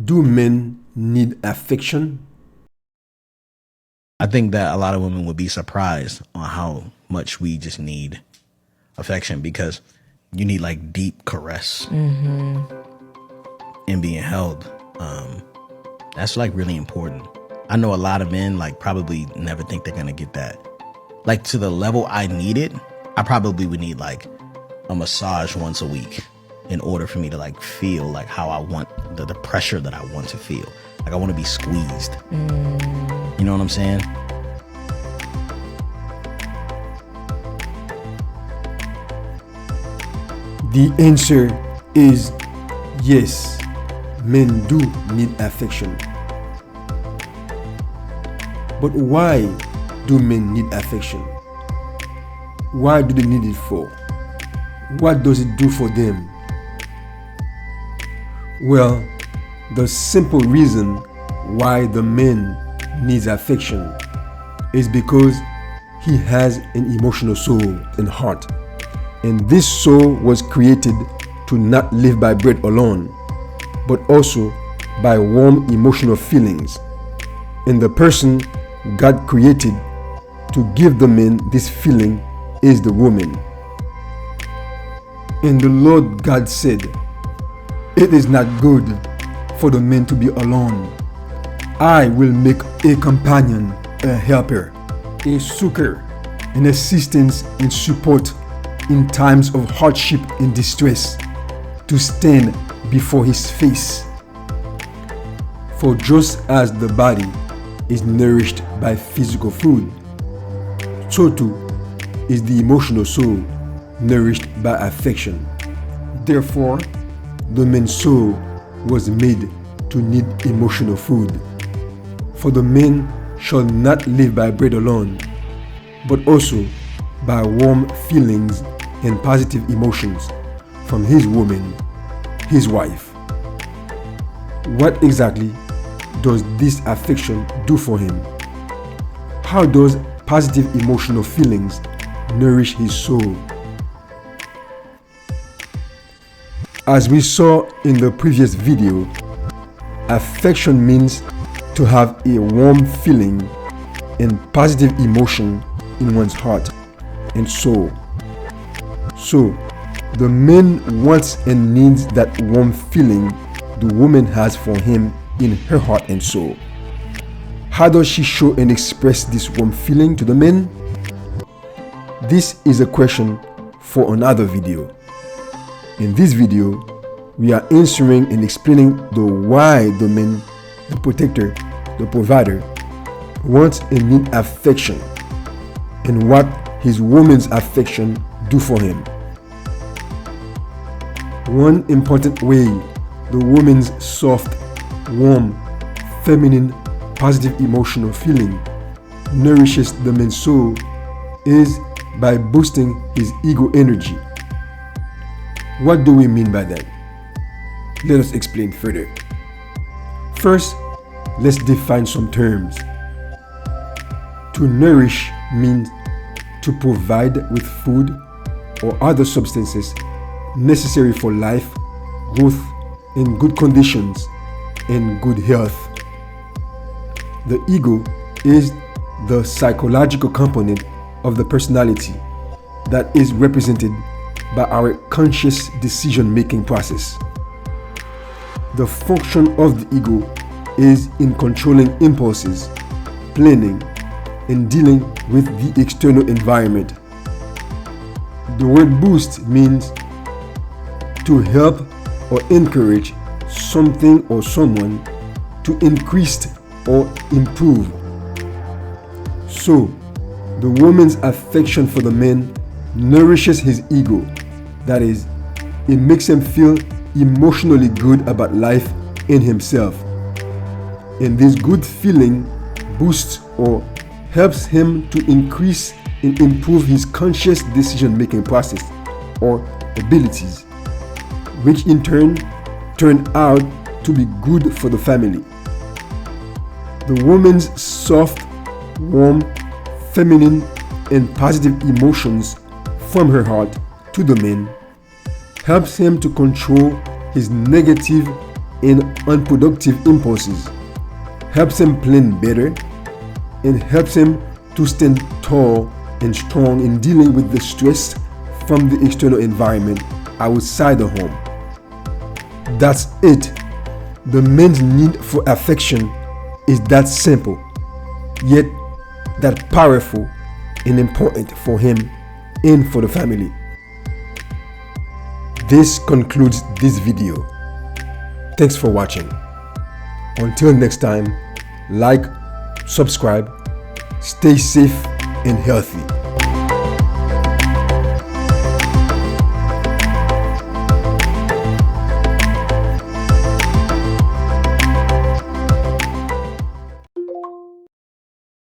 Do men need affection? I think that a lot of women would be surprised on how much we just need affection, because you need like deep caress and being held. That's like really important. I know a lot of men like probably never think they're gonna get that. Like to the level I need it, I probably would need like a massage once a week in order for me to like feel like how I want the pressure that I want to feel. Like I want to be squeezed. You know what I'm saying? The answer is yes, men do need affection. But why do men need affection? Why do they need it for? What does it do for them? Well, the simple reason why the man needs affection is because he has an emotional soul and heart. And this soul was created to not live by bread alone, but also by warm emotional feelings. And the person God created to give the man this feeling is the woman. And the Lord God said, "It is not good for the man to be alone. I will make a companion, a helper, a succor, an assistance and support in times of hardship and distress, to stand before his face." For just as the body is nourished by physical food, so too is the emotional soul nourished by affection. Therefore, the man's soul was made to need emotional food. For the man shall not live by bread alone, but also by warm feelings and positive emotions from his woman, his wife. What exactly does this affection do for him? How does positive emotional feelings nourish his soul? As we saw in the previous video, affection means to have a warm feeling and positive emotion in one's heart and soul. So, the man wants and needs that warm feeling the woman has for him in her heart and soul. How does she show and express this warm feeling to the man? This is a question for another video. In this video, we are answering and explaining the why the man, the protector, the provider, wants and needs affection, and what his woman's affection do for him. One important way the woman's soft, warm, feminine, positive emotional feeling nourishes the man's soul is by boosting his ego energy. What do we mean by that? Let us explain further. First, let's define some terms. To nourish means to provide with food or other substances necessary for life, growth, in good conditions, and good health. The ego is the psychological component of the personality that is represented by our conscious decision-making process. The function of the ego is in controlling impulses, planning, and dealing with the external environment. The word boost means to help or encourage something or someone to increase or improve. So, the woman's affection for the man nourishes his ego. That is, it makes him feel emotionally good about life and himself. And this good feeling boosts or helps him to increase and improve his conscious decision-making process or abilities, which in turn out to be good for the family. The woman's soft, warm, feminine, and positive emotions from her heart to the man helps him to control his negative and unproductive impulses, helps him plan better, and helps him to stand tall and strong in dealing with the stress from the external environment outside the home. That's it. The man's need for affection is that simple, yet that powerful and important for him and for the family. This concludes this video. Thanks for watching. Until next time, like, subscribe, stay safe and healthy.